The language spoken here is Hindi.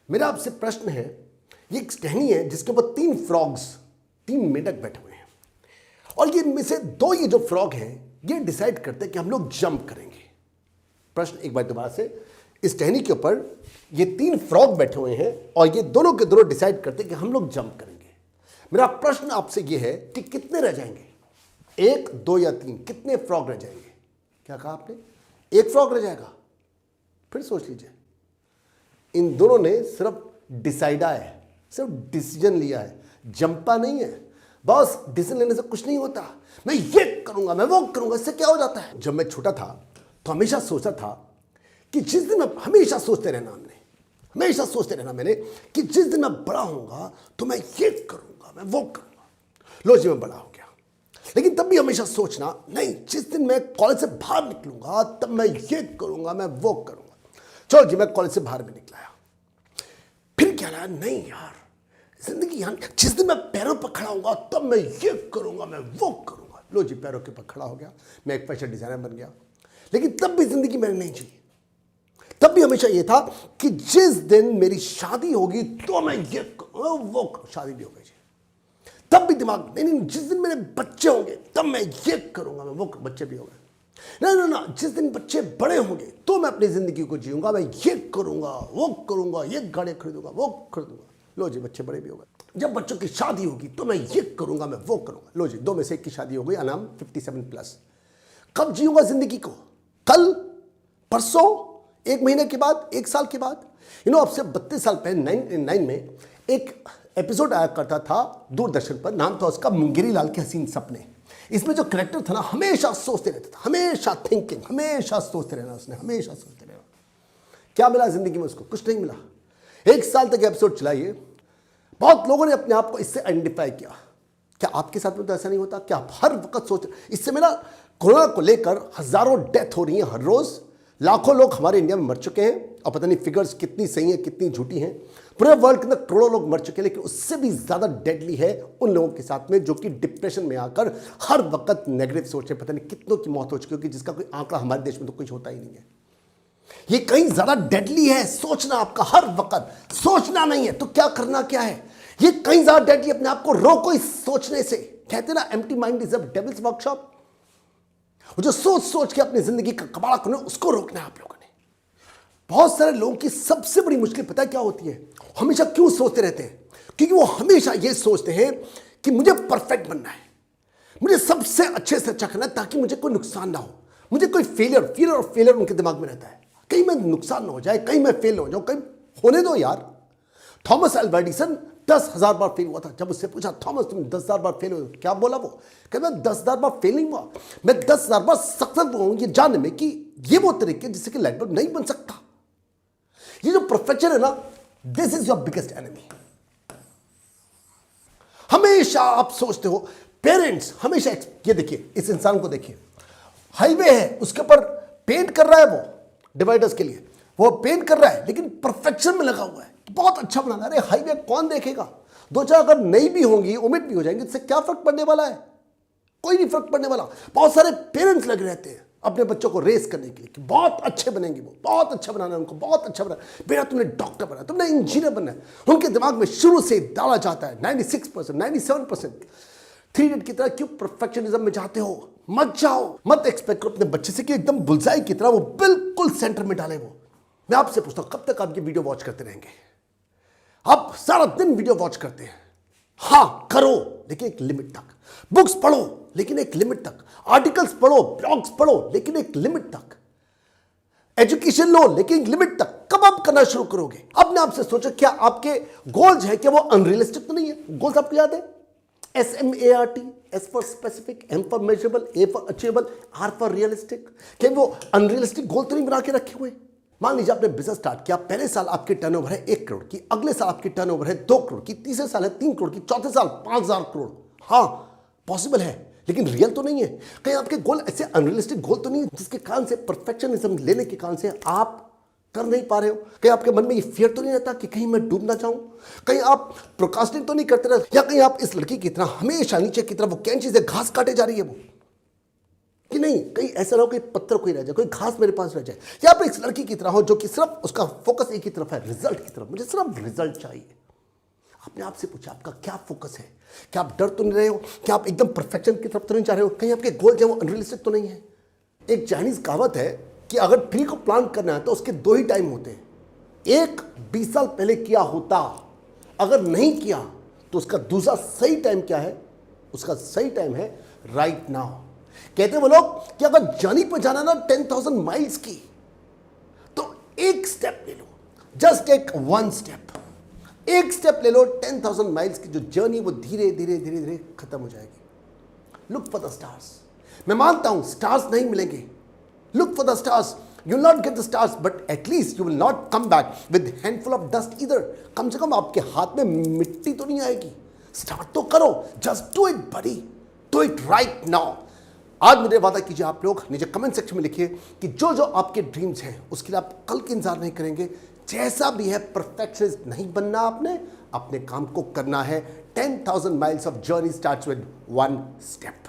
मेरा आपसे प्रश्न है, ये एक टहनी है जिसके ऊपर 3 फ्रॉग्स, 3 मेंढक बैठे हुए हैं और ये में से 2 ये जो फ्रॉग हैं ये डिसाइड करते हैं कि हम लोग जंप करेंगे। प्रश्न एक बार दोबारा से, इस टहनी के ऊपर ये 3 फ्रॉग बैठे हुए हैं और ये दोनों के दोनों डिसाइड करते हैं कि हम लोग जंप करेंगे। मेरा प्रश्न आपसे ये है कि कितने रह जाएंगे, 1, 2 या 3, कितने फ्रॉग रह जाएंगे? क्या कहा आपने? 1 फ्रॉग रह जाएगा। फिर सोच लीजिए, इन दोनों ने सिर्फ डिसाइडा है, सिर्फ डिसीजन लिया है, जंपा नहीं है। बस डिसीजन लेने से कुछ नहीं होता, मैं ये करूंगा, मैं वो करूंगा, इससे क्या हो जाता है? जब मैं छोटा था तो हमेशा सोचता था कि जिस दिन मैं, हमेशा सोचते रहना मैंने कि जिस दिन मैं बड़ा होऊंगा तो मैं ये करूंगा, मैं वो करूंगा। लो जी, मैं बड़ा हो गया, लेकिन तब भी हमेशा सोचना, नहीं, जिस दिन मैं कॉलेज से बाहर निकलूंगा तब मैं ये करूंगा, मैं वो करूंगा। चलो जी, मैं कॉलेज से बाहर भी निकलाया, फिर क्या लगा, नहीं यार, जिंदगी यहाँ, जिस दिन मैं पैरों पर खड़ा होऊंगा तब मैं ये करूंगा, मैं वो करूंगा। लो जी, पैरों के ऊपर खड़ा हो गया, मैं एक फैशन डिजाइनर बन गया, लेकिन तब भी जिंदगी मैंने नहीं जी। तब भी हमेशा ये था कि जिस दिन मेरी शादी होगी तो मैं ये करूंगा, वो करूंगा। शादी भी हो गई जी, तब भी दिमाग, नहीं, जिस दिन मेरे बच्चे होंगे तब मैं ये करूंगा, मैं वो करूंगा। बच्चे भी हो गए, ना, जिस दिन बच्चे बड़े होंगे तो मैं अपनी जिंदगी को जीऊंगा, मैं ये करूंगा, वो करूंगा, ये गाड़ी खरीदूंगा, वो खरीदूंगा। लो जी, बच्चे बड़े भी हो गए। जब बच्चों की शादी होगी तो मैं ये करूंगा, मैं वो करूंगा। लो जी, 2 में से 1 की शादी हो गई, अनाम 57+। कब जीऊंगा जिंदगी को? कल, परसों, 1 महीने के बाद, 1 साल के बाद? अब से 32 साल पहले 1999 में एक एपिसोड आया करता था दूरदर्शन पर, नाम था उसका मुंगेरी लाल के हसीन सपने। इसमें जो करेक्टर था ना, हमेशा सोचते रहता था, हमेशा थिंकिंग, हमेशा सोचते रहना उसने, हमेशा सोचते रहना। क्या मिला जिंदगी में उसको? कुछ नहीं मिला। 1 साल तक एपिसोड चला ये, बहुत लोगों ने अपने आप को इससे आइडेंटिफाई किया। क्या आपके साथ में तो ऐसा नहीं होता? क्या आप हर वक्त सोच, इससे मेरा कोरोना को लेकर हजारों डेथ हो रही है हर रोज, लाखों लोग हमारे इंडिया में मर चुके हैं और पता नहीं फिगर्स कितनी सही है कितनी झूठी हैं। पूरे वर्ल्ड के अंदर करोड़ों लोग मर चुके हैं, लेकिन उससे भी ज्यादा डेडली है उन लोगों के साथ में जो कि डिप्रेशन में आकर हर वक्त नेगेटिव सोचे। पता नहीं कितनों की मौत हो चुकी होगी, जिसका कोई आंकड़ा हमारे देश में तो कुछ होता ही नहीं है। ये कहीं ज्यादा डेडली है सोचना, आपका हर वक्त सोचना नहीं है तो क्या करना क्या है। ये कहीं ज्यादा डेडली, अपने आप को रोको इस सोचने से। कहते हैं ना, empty mind is a devils workshop. जो सोच सोच के अपनी जिंदगी का कबाड़ा करना, उसको रोकना है आप लोगों ने। बहुत सारे लोगों की सबसे बड़ी मुश्किल पता है क्या होती है? हमेशा क्यों सोचते रहते हैं? क्योंकि वो हमेशा ये सोचते हैं कि मुझे परफेक्ट बनना है, मुझे सबसे अच्छे से अच्छा करना है ताकि मुझे कोई नुकसान ना हो, मुझे कोई फियर और फेलियर उनके दिमाग में रहता है। कहीं मैं नुकसान ना हो जाए, कहीं मैं फेल हो जाऊं, कहीं होने दो यार। थॉमस अल्वा एडिसन 10,000 बार फेल हुआ था। जब उससे पूछा, थॉमस तुम 10,000 बार फेल हुए, क्या बोला वो? कहता मैं 10,000 बार फेल नहीं हुआ, मैं 10,000 बार सक्सेस हुआ ये जानने में कि ये वो तरीके जिससे कि लाइट बल्ब नहीं बन सकता। ये जो परफेक्शन है ना, this is your biggest enemy. हमेशा आप सोचते हो, पेरेंट्स हमेशा, ये देखिए इस इंसान को देखिए, हाईवे है उसके ऊपर पेंट कर रहा है, वो डिवाइडर्स के लिए वो पेंट कर रहा है, लेकिन परफेक्शन में लगा हुआ है, बहुत अच्छा बनाना। अरे हाईवे कौन देखेगा? 2-4 अगर नहीं भी होंगी, ओमिट भी हो जाएंगे, इससे क्या फर्क पड़ने वाला है? कोई नहीं फर्क पड़ने वाला। बहुत सारे पेरेंट्स लगे रहते हैं अपने बच्चों को रेस करने के लिए कि बहुत अच्छे बनेंगे, वो बहुत अच्छा बनाना है उनको, बहुत अच्छा बनाना। बेटा तुमने डॉक्टर बनना है, तुमने इंजीनियर बनना है। उनके दिमाग में शुरू से डाला जाता है 96%, 97%। 3 इडियट की तरह क्यों परफेक्शनिज्म में जाते हो? मत जाओ, मत एक्सपेक्ट करो अपने बच्चे से कि एकदम बुलजाई की तरह वो बिल्कुल सेंटर में डाले। वो मैं आपसे पूछता हूं, कब तक आप ये वीडियो वॉच करते रहेंगे? आप सारा दिन वीडियो वॉच करते हैं, हाँ करो, लेकिन एक लिमिट तक। बुक्स पढ़ो लेकिन एक लिमिट तक। आर्टिकल्स पढ़ो, ब्लॉग्स पढ़ो, लेकिन एक लिमिट तक। एजुकेशन लो, लेकिन एक लिमिट तक। कब आप करना शुरू करोगे? अपने आप से सोचो, क्या आपके गोल्स है, क्या वो अनरियलिस्टिक तो नहीं है? गोल्स आपको याद है? SMART, S for specific, M for measurable, A for achievable, R for realistic. क्या वो अनरियलिस्टिक गोल तो नहीं बना के रखे हुए? मान लीजिए आपने बिजनेस स्टार्ट किया, पहले साल आपकी टर्नओवर है 1 करोड़ की, अगले साल आपकी टर्नओवर है 2 करोड़ की, तीसरे साल है 3 करोड़ की, चौथे साल 5,000 करोड़। हाँ पॉसिबल है, लेकिन रियल तो नहीं है। कहीं आपके गोल ऐसे अनरियलिस्टिक गोल तो नहीं है जिसके कारण से, परफेक्शनिज्म लेने के कारण से आप कर नहीं पा रहे हो? कहीं आपके मन में ये फियर तो नहीं रहता कि कहीं मैं डूब ना जाऊं? कहीं आप प्रोक्रास्टिनेट तो नहीं करते रहते? या कहीं आप इस लड़की की तरह हमेशा नीचे की तरफ वो कैंची से घास काटे जा रही है? वो कि नहीं कहीं ऐसा ना हो कि पत्थर कोई रह जाए, कोई घास मेरे पास रह जाए, या आप एक लड़की की तरह हो जो कि सिर्फ उसका फोकस एक ही तरफ है, रिजल्ट की तरफ, मुझे सिर्फ रिजल्ट चाहिए। अपने आप से पूछा आपका क्या फोकस है, क्या आप डर तो नहीं रहे हो, क्या आप एकदम परफेक्शन की तरफ तो नहीं जा रहे हो, कहीं आपके गोल जो है वो अनरियलिस्टिक तो नहीं है। एक चाइनीज कहावत है कि अगर ट्री को प्लांट करना है तो उसके दो ही टाइम होते हैं, एक 20 साल पहले किया होता, अगर नहीं किया तो उसका दूसरा सही टाइम क्या है, उसका सही टाइम है राइट नाउ। कहते हैं वो लोग कि अगर जर्नी पर जाना ना 10,000 माइल्स की, तो एक स्टेप ले लो, जस्ट टेक वन स्टेप, एक स्टेप ले लो, 10,000 माइल्स की जो जर्नी वो धीरे धीरे धीरे धीरे खत्म हो जाएगी। Look for the stars. मैं मानता हूं स्टार्स नहीं मिलेंगे, look for the stars, you will not get the stars, but at least you will not come back with handful of dust either. कम से कम आपके हाथ में मिट्टी तो नहीं आएगी। स्टार्ट तो करो, just do it buddy, do it right now. आज मेरे वादा कीजिए, आप लोग नीचे कमेंट सेक्शन में लिखिए कि जो जो आपके ड्रीम्स हैं उसके लिए आप कल के इंतजार नहीं करेंगे, जैसा भी है परफेक्शनिस्ट नहीं बनना, आपने अपने काम को करना है। 10,000 miles of journey starts with one step.